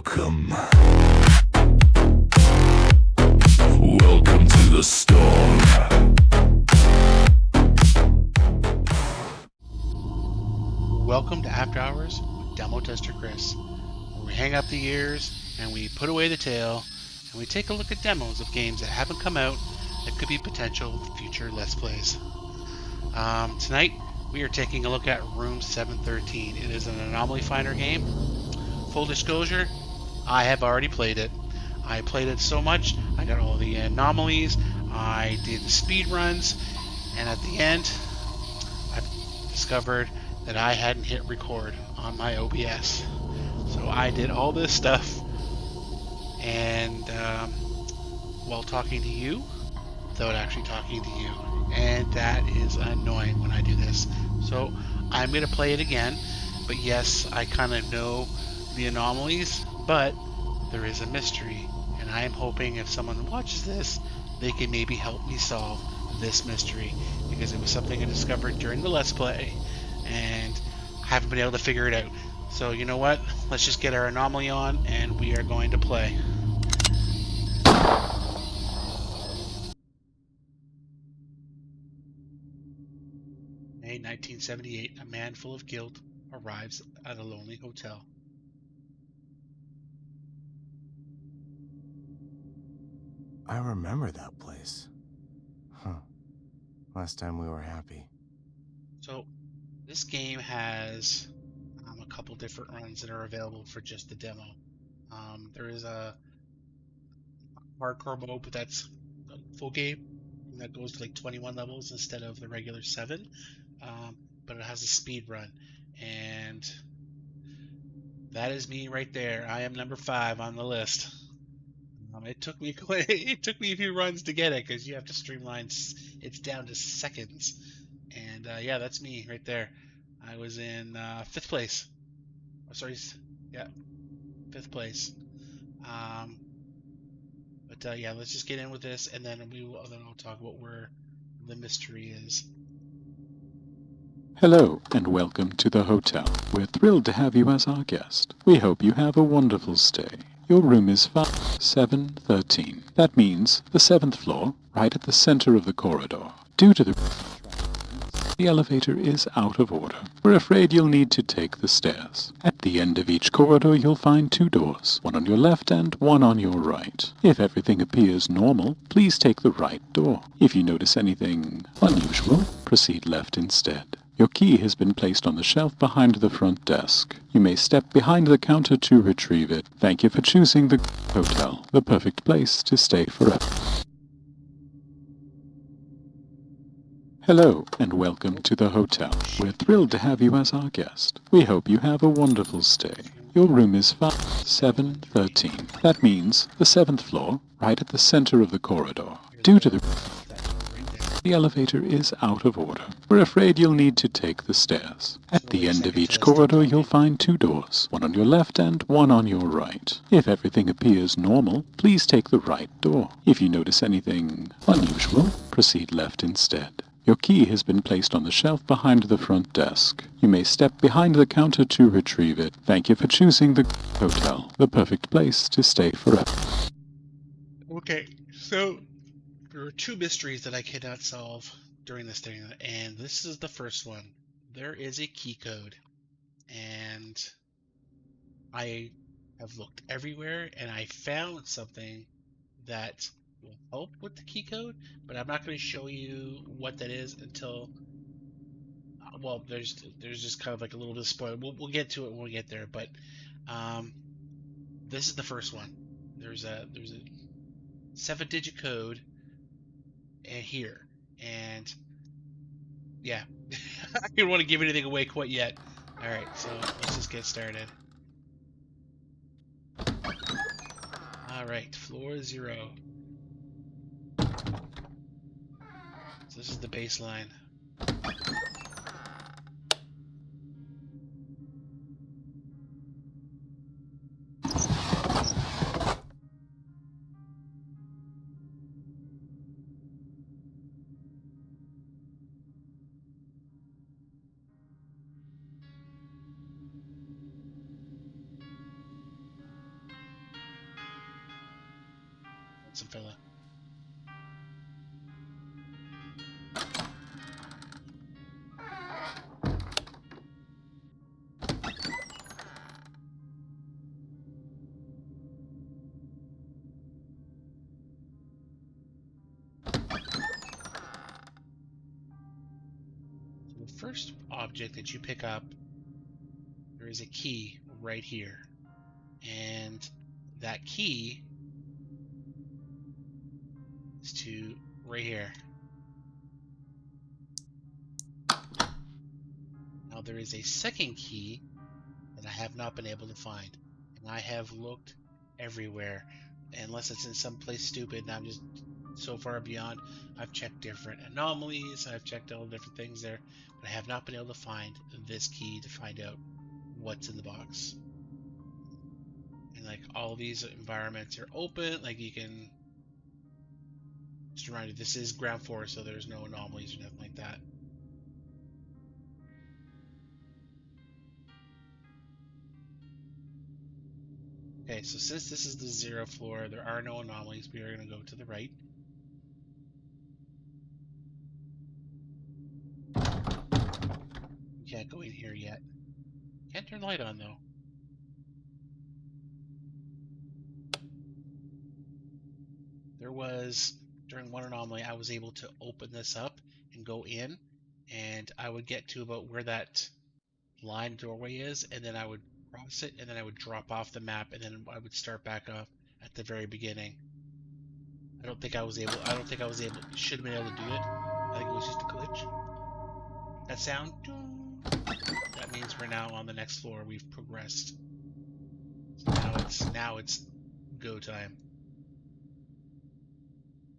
Welcome. Welcome to the storm. Welcome to After Hours with Demo Tester Chris, where we hang up the ears and we put away the tail and we take a look at demos of games that haven't come out that could be potential future Let's Plays. Tonight we are taking a look at Room 713. It is an anomaly finder game. Full disclosure, I have already played it. I played it so much, I got all the anomalies, I did the speed runs, and at the end, I discovered that I hadn't hit record on my OBS. So I did all this stuff, and while talking to you, without actually talking to you. And that is annoying when I do this. So I'm going to play it again, but yes, I kind of know the anomalies, but there is a mystery, and I am hoping if someone watches this, they can maybe help me solve this mystery, because it was something I discovered during the Let's Play, and I haven't been able to figure it out. So you know what? Let's just get our anomaly on, and we are going to play. May 1978, a man full of guilt arrives at a lonely hotel. I remember that place. Huh. Last time we were happy. So this game has a couple different runs that are available for just the demo. There is a hardcore mode, but that's a full game, and that goes to like 21 levels instead of the regular 7. But it has a speed run, and that is me right there. I am number 5 on the list. It took me a few runs to get it, because you have to streamline. It's down to seconds, and yeah, that's me right there. I was in 5th place. Oh, sorry, yeah, 5th place. But yeah, let's just get in with this, and then I'll talk about where the mystery is. Hello, and welcome to the hotel. We're thrilled to have you as our guest. We hope you have a wonderful stay. Your room is 713. That means the 7th floor, right at the center of the corridor. Due to the elevator is out of order. We're afraid you'll need to take the stairs. At the end of each corridor, you'll find 2 doors, one on your left and one on your right. If everything appears normal, please take the right door. If you notice anything unusual, proceed left instead. Your key has been placed on the shelf behind the front desk. You may step behind the counter to retrieve it. Thank you for choosing the hotel, the perfect place to stay forever. Hello, and welcome to the hotel. We're thrilled to have you as our guest. We hope you have a wonderful stay. Your room is 713. That means the 7th floor, right at the center of the corridor. Due to the elevator is out of order. We're afraid you'll need to take the stairs. At the end of each corridor, you'll find 2 doors, one on your left and one on your right. If everything appears normal, please take the right door. If you notice anything unusual, proceed left instead. Your key has been placed on the shelf behind the front desk. You may step behind the counter to retrieve it. Thank you for choosing the hotel, the perfect place to stay forever. Okay, so there are 2 mysteries that I cannot solve during this thing, and this is the first one. There is a key code, and I have looked everywhere, and I found something that will help with the key code, but I'm not going to show you what that is until, well, there's just kind of like a little bit of spoiler. We'll get to it when we get there, but this is the first one. There's a 7-digit code here, and yeah, I don't want to give anything away quite yet. All right, so let's just get started. All right, floor 0. So this is the baseline. Some fella. So the first object that you pick up, there is a key right here. And that key is to right here. Now there is a second key that I have not been able to find. And I have looked everywhere. Unless it's in some place stupid and I'm just so far beyond. I've checked different anomalies, I've checked all different things there, but I have not been able to find this key to find out what's in the box. And like all these environments are open, like you can just remind you this is ground floor, so there's no anomalies or nothing like that. Okay, so since this is the 0th floor, there are no anomalies. We are going to go to the right. You can't go in here yet. Can't turn the light on though. There was, during one anomaly, I was able to open this up and go in, and I would get to about where that line doorway is, and then I would cross it, and then I would drop off the map, and then I would start back off at the very beginning. I don't think I was able, should have been able to do it. I think it was just a glitch. That sound, that means we're now on the next floor. We've progressed. So now it's go time.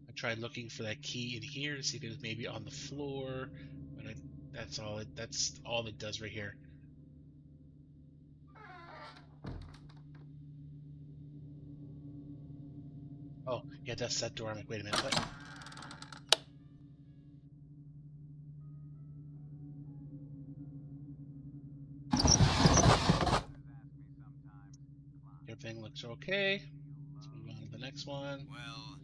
I tried looking for that key in here to see if it was maybe on the floor, but that's all it does right here. Oh, yeah, that's that door. I'm like, wait a minute, what? Everything looks okay. Let's move on to the next one. Well,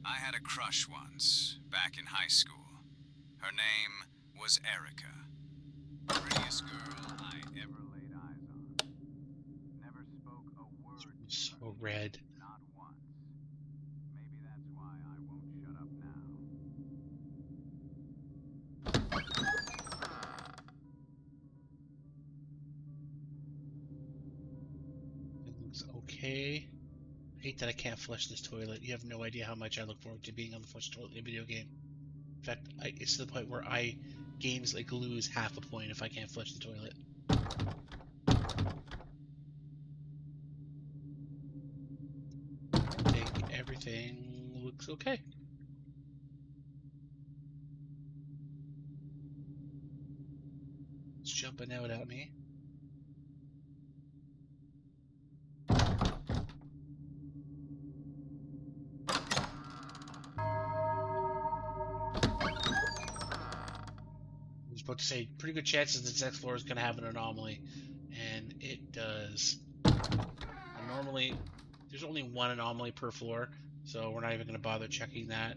I had a crush once, back in high school. Her name was Erica. Prettiest girl I ever laid eyes on. Never spoke a word. So red. Not once. Maybe that's why I won't shut up now. It looks okay. I hate that I can't flush this toilet. You have no idea how much I look forward to being on the flush toilet in a video game. In fact, it's to the point where games like lose half a point if I can't flush the toilet. I think everything looks okay. It's jumping out at me. I was about to say, pretty good chances this next floor is going to have an anomaly, and it does. And normally, there's only one anomaly per floor, so we're not even going to bother checking that.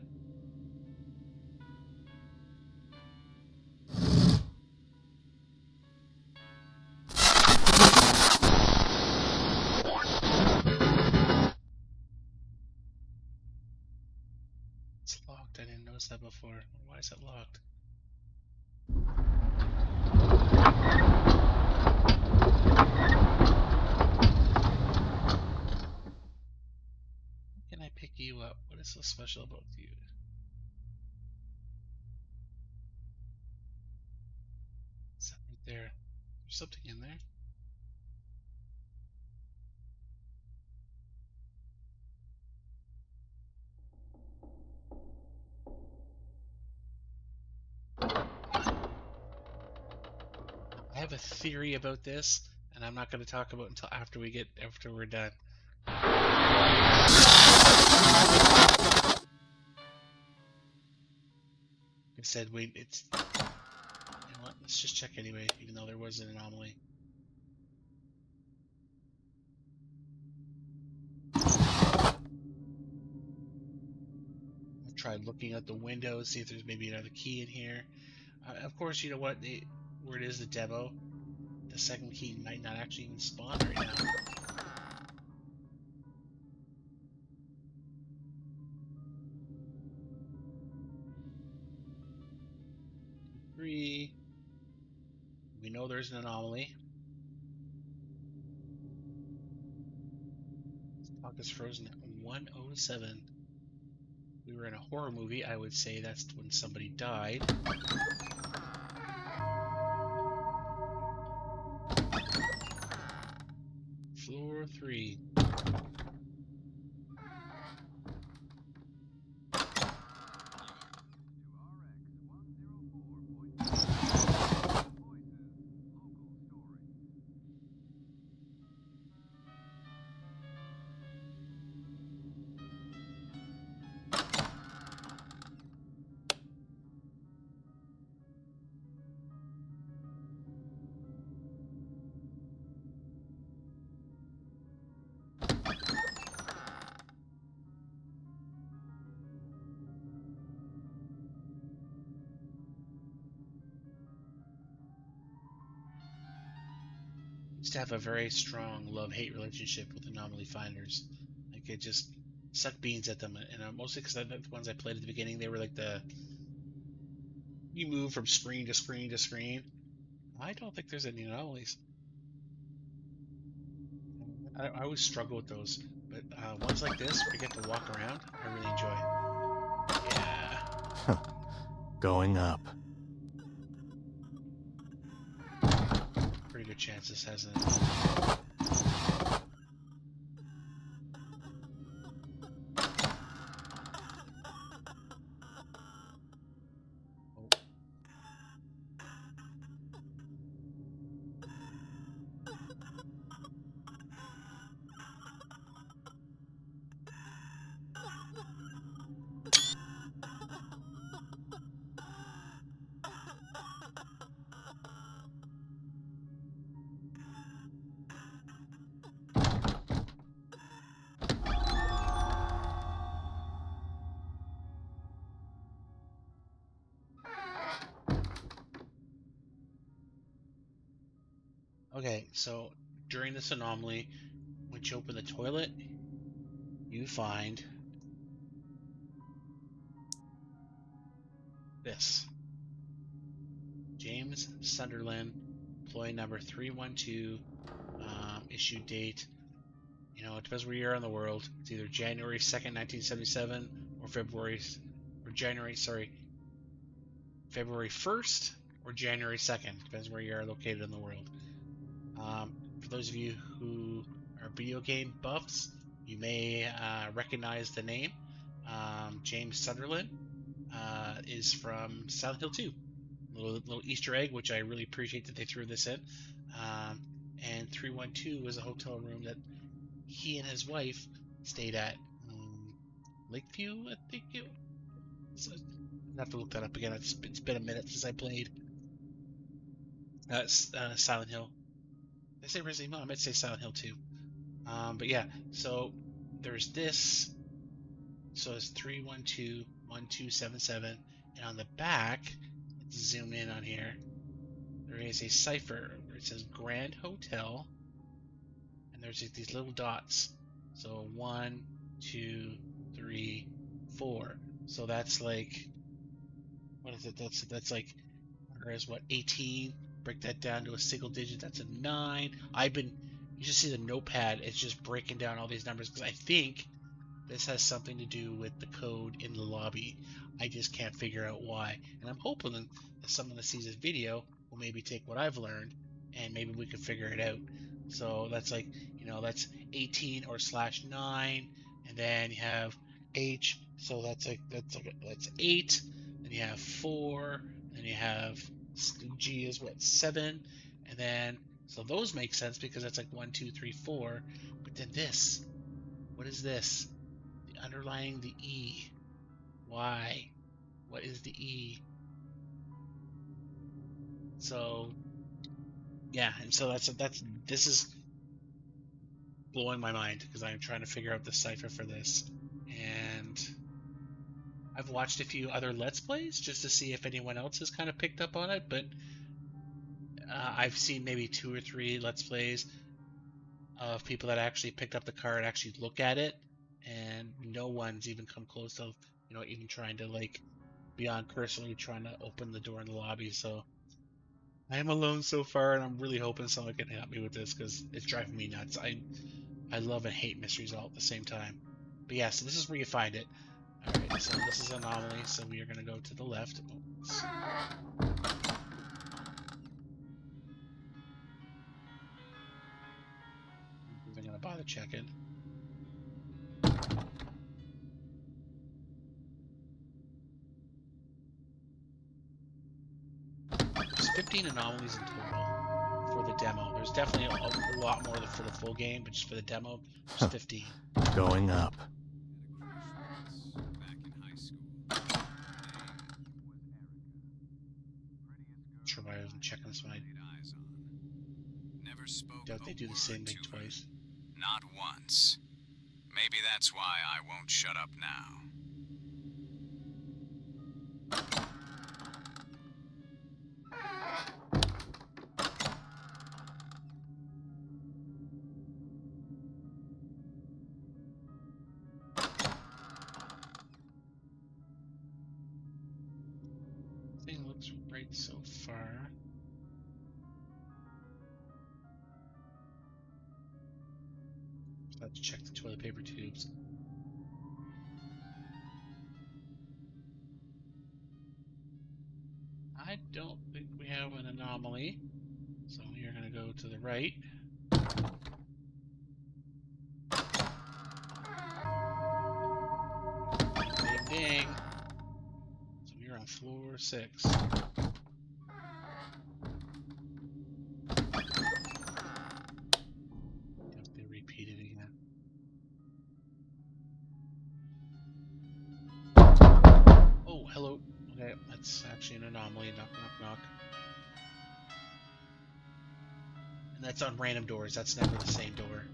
It's locked. I didn't notice that before. Why is it locked? How can I pick you up? What is so special about you? Is that right there? There's something in there. I have a theory about this, and I'm not going to talk about it until after we're done. I said, wait, it's. You know what? Let's just check anyway, even though there was an anomaly. try looking out the window, see if there's maybe another key in here. Of course, you know what? Where it is the demo, the second key might not actually even spawn right now. Three. We know there's an anomaly. Clock is frozen at 1:07. We were in a horror movie, I would say that's when somebody died. Floor 3. Used to have a very strong love-hate relationship with anomaly finders. Like, it just sucked beans at them, and mostly because the ones I played at the beginning, they were like you move from screen to screen to screen. I don't think there's any anomalies. I always struggle with those, but ones like this where you get to walk around, I really enjoy. Yeah. Going up. Pretty good chance this has an. Oh. Okay, so during this anomaly, when you open the toilet, you find this. James Sunderland, employee number 312, issue date. You know, it depends where you are in the world. It's either January 2nd, 1977, or February 1st or January 2nd. Depends where you are located in the world. For those of you who are video game buffs, you may recognize the name. James Sunderland is from Silent Hill 2. Little Easter egg, which I really appreciate that they threw this in. And 312 was a hotel room that he and his wife stayed at. Lakeview, I think it was. I have to look that up again. It's been a minute since I played Silent Hill. Did I say Resident Evil? I might say Silent Hill 2. But yeah, so there's this. So it's 312-1277. And on the back, let's zoom in on here. There is a cipher where it says Grand Hotel. And there's these little dots. So 1, 2, 3, 4. So that's like, what is it? That's like, whereas what, 18? Break that down to a single digit. That's a 9. You should see the notepad. It's just breaking down all these numbers because I think this has something to do with the code in the lobby. I just can't figure out why. And I'm hoping that someone that sees this video will maybe take what I've learned and maybe we can figure it out. So that's like, that's 18 or /9, and then you have H, so that's 8, then you have 4, then you have G is what, 7, and then so those make sense because that's like 1, 2, 3, 4. But then this, what is this? Underlying the E. Why? What is the E? So yeah, and so this is blowing my mind because I'm trying to figure out the cipher for this, and I've watched a few other Let's Plays just to see if anyone else has kind of picked up on it, but I've seen maybe 2 or 3 Let's Plays of people that actually picked up the card, actually look at it, and no one's even come close to, even trying to like beyond personally trying to open the door in the lobby. So I am alone so far, and I'm really hoping someone can help me with this because it's driving me nuts. I love and hate mysteries all at the same time. But yeah, so this is where you find it. All right, so this is anomaly, so we are going to go to the left. Oh, I'm going to bother checking. There's 15 anomalies in total for the demo. There's definitely a lot more for the full game, but just for the demo, there's 15. Going up. Back in high school. Not sure why I wasn't checking this one. Never spoke Doubt they do the same thing to her. twice. Not once. Maybe that's why I won't shut up now. Thing looks right so far. Just have to check the toilet paper tubes. I don't think we have an anomaly, so we are going to go to the right. Ding, ding, ding. So we are on floor 6. Have to repeat it again. Oh, hello. Okay, that's actually an anomaly. Knock, knock, knock. And that's on random doors. That's never the same door.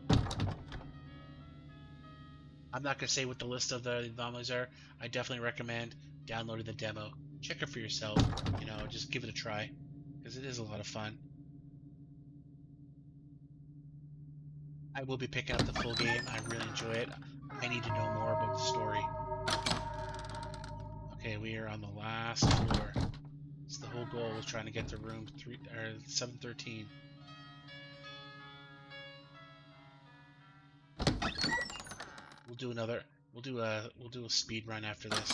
I'm not going to say what the list of the anomalies are. I definitely recommend downloading the demo. Check it for yourself. Just give it a try. Because it is a lot of fun. I will be picking up the full game. I really enjoy it. I need to know more about the story. Okay, we are on the last floor. So the whole goal was trying to get to room 713. We'll do another. We'll do a speed run after this.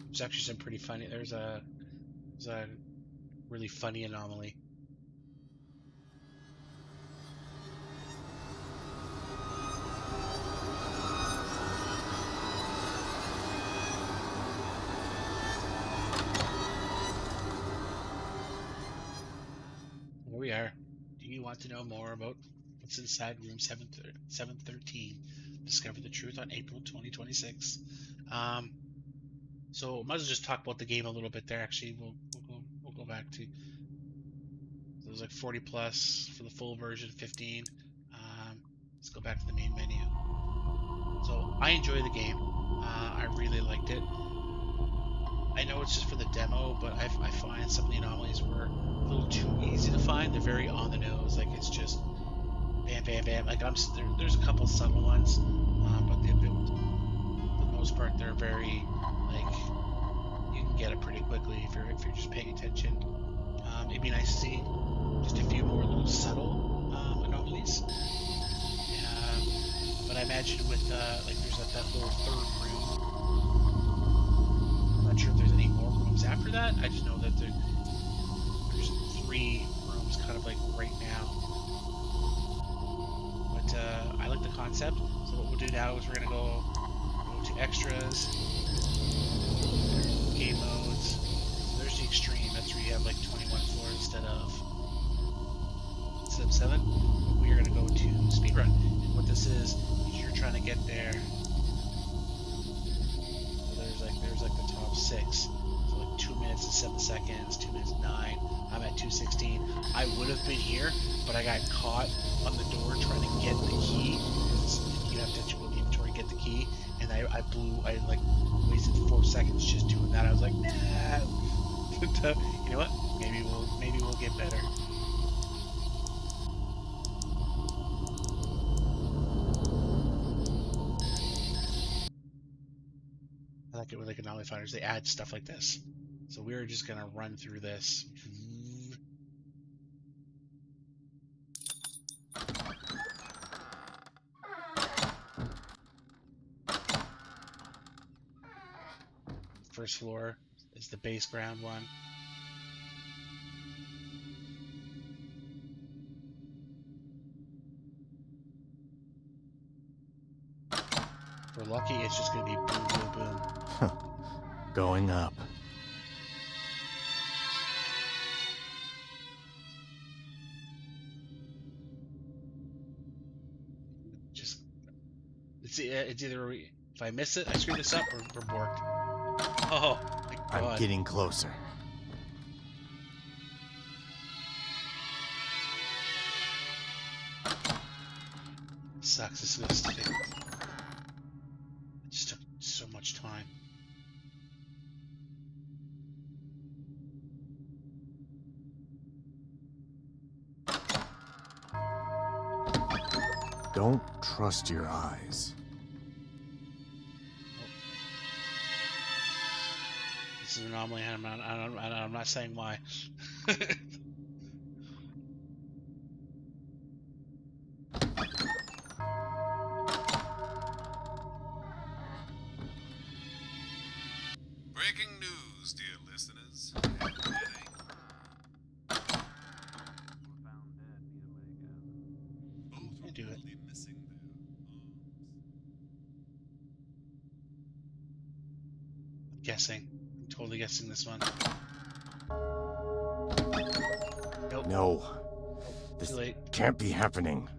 There's actually some pretty funny. There's a really funny anomaly. Here we are. Do you want to know more about what's inside room 713? Discover the truth on April 2026. So might as well just talk about the game a little bit there. Actually, we'll go back to. It was like 40 plus for the full version, 15. Let's go back to the main menu. So I enjoy the game. I really liked it. I know it's just for the demo, but I find some of the anomalies were a little too easy to find. They're very on the nose. Like it's just bam, bam, bam. Like there's a couple subtle ones, but for the most part, they're very like you can get it pretty quickly if you're just paying attention. It'd be nice to see just a few more little subtle anomalies. But I imagine with like there's that whole third room. I'm not sure if there's any more rooms after that. I just know that there's 3 rooms kind of like right now. But I like the concept. So what we'll do now is we're gonna go to extras, game modes. So there's the extreme. That's where you have like 21 floors instead of 7. But we are gonna go to speedrun. And what this is you're trying to get there. So there's like the 2:06. So like 2 minutes and 7 seconds, 2 minutes 9. I'm at 2:16. I would have been here, but I got caught on the door trying to get the key. You have to go to the inventory, get the key, and I like wasted 4 seconds just doing that. I was like, no. You know what? Maybe we'll get better. I like it with like anomaly fighters. They add stuff like this. So we're just gonna run through this. First floor is the base ground one. If we're lucky, it's just gonna be boom, boom, boom. Going up. Just it's either if I miss it, I screw this up, or we're borked. Oh my god! I'm getting closer. Sucks. This is gonna stick. It just took so much time. Don't trust your eyes. This is an anomaly, and I'm not saying why. Breaking news, dear listeners. I do it. Missing their I'm guessing. I'm totally guessing this one. Nope. No. This Too late. can't be happening.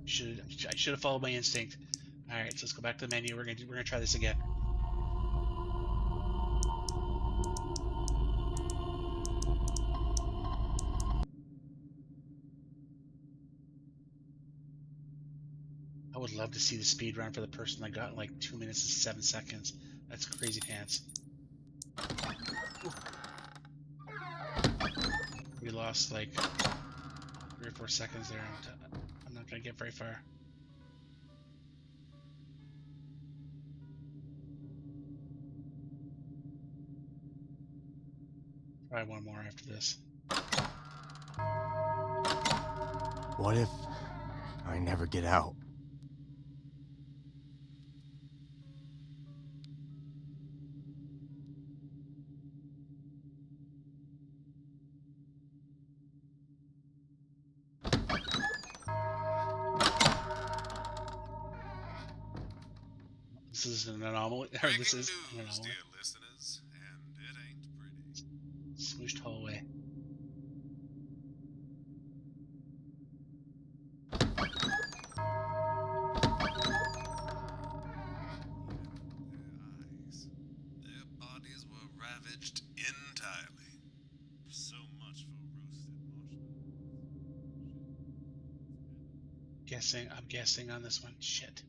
I should have followed my instinct. All right, so let's go back to the menu. We're gonna try this again. I would love to see the speed run for the person that got in like 2 minutes and 7 seconds. That's crazy pants. Ooh. We lost like 3 or 4 seconds there. I'm not gonna get very far. Try one more after this. What if I never get out? This is an anomaly. Or Breaking this is news, an anomaly. dear listeners, and it ain't pretty. Smooshed hallway. Their bodies were ravaged entirely. So much for roasted marshmallows. I'm guessing on this one. Shit.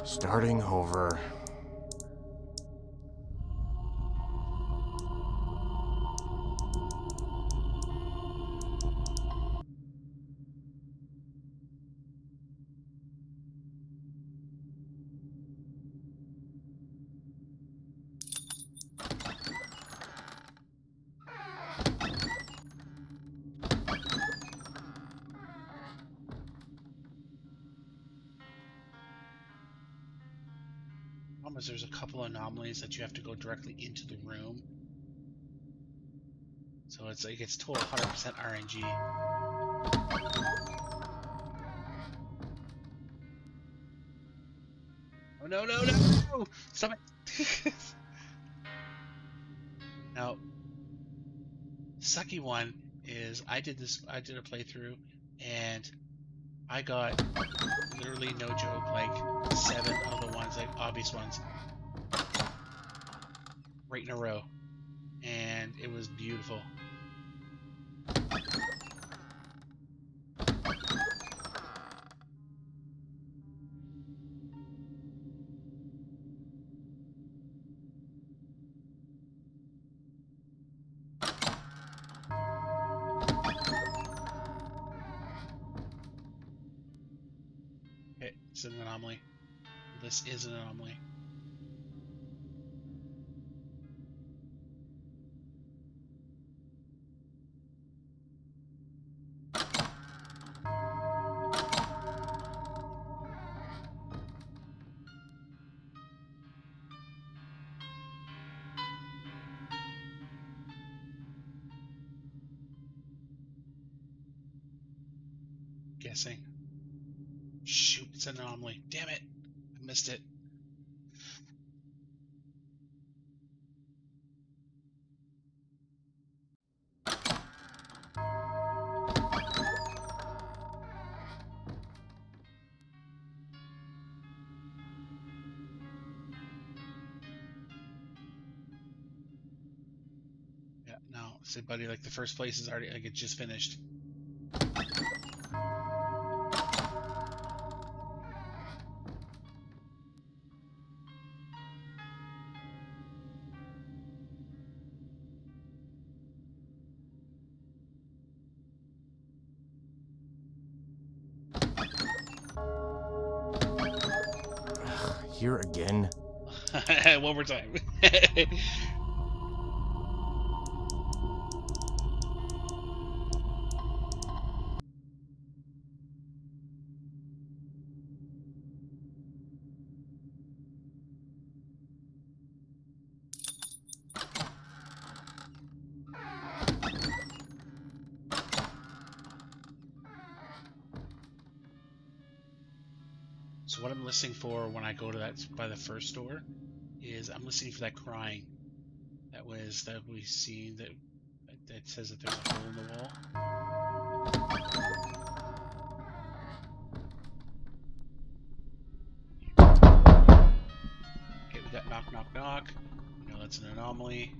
Starting over. Problem is, there's a couple anomalies that you have to go directly into the room. So it's like it's total 100% RNG. Oh no no no! Stop it! Now, sucky one is I did a playthrough, and I got literally no joke, like 7 of the ones, like obvious ones, right in a row, and it was beautiful. Okay, it's an anomaly. This is an anomaly. Guessing. Shoot, it's an anomaly. Damn it! I missed it. Yeah, no. Say, buddy, like the first place is already, like it just finished. Here again? One more time. So what I'm listening for when I go to that by the first door is I'm listening for that crying that we seen that says that there's a hole in the wall. Okay, we got knock knock knock. We know that's an anomaly.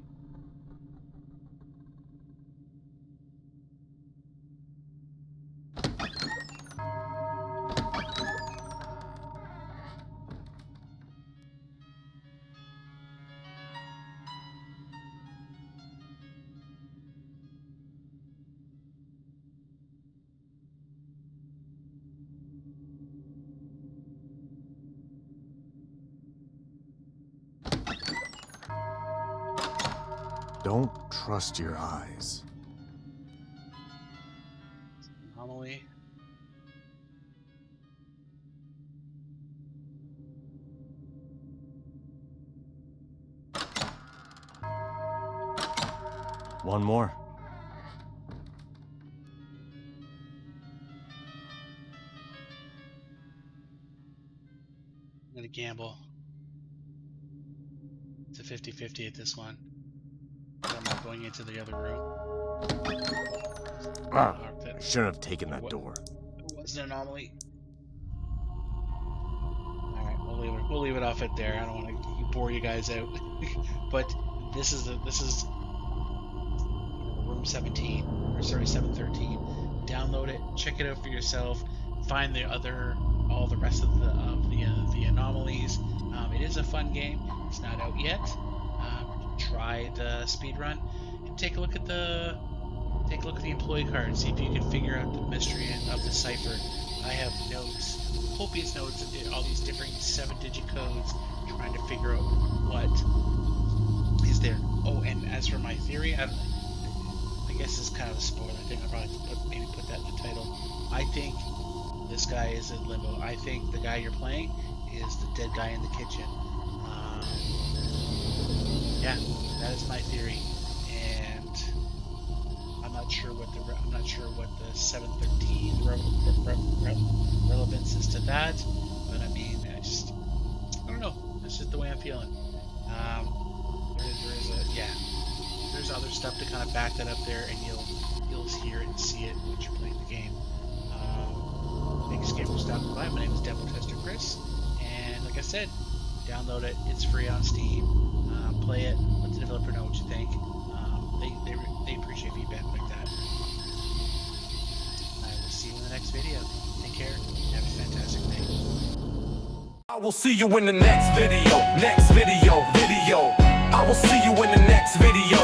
Don't trust your eyes. Anomaly. One more. I'm gonna gamble. It's a 50-50 at this one. I'm not going into the other room. Ah, I shouldn't have taken that door. It was an anomaly. Alright, we'll leave it off at there. I don't want to bore you guys out. But this is room 17, or sorry, 713. Download it, check it out for yourself. Find all the rest of the anomalies. It is a fun game. It's not out yet. Try the speed run and take a look at the employee card. See if you can figure out the mystery of the cipher. I have notes, copious notes, and all these different 7-digit codes, trying to figure out what is there. Oh, and as for my theory, I guess it's kind of a spoiler thing. I'll probably maybe put that in the title. I think this guy is in limbo. I think the guy you're playing is the dead guy in the kitchen. Yeah, that is my theory, and I'm not sure what the 713 relevance is to that. But I mean, I don't know. That's just the way I'm feeling. There's other stuff to kind of back that up there, and you'll hear it and see it when you're playing the game. Make stopping by. My name is Demo Tester Chris, and like I said, download it. It's free on Steam. Play it. Let the developer know what you think. They appreciate feedback like that. I will see you in the next video. Take care. Have a fantastic day. I will see you in the next video. I will see you in the next video.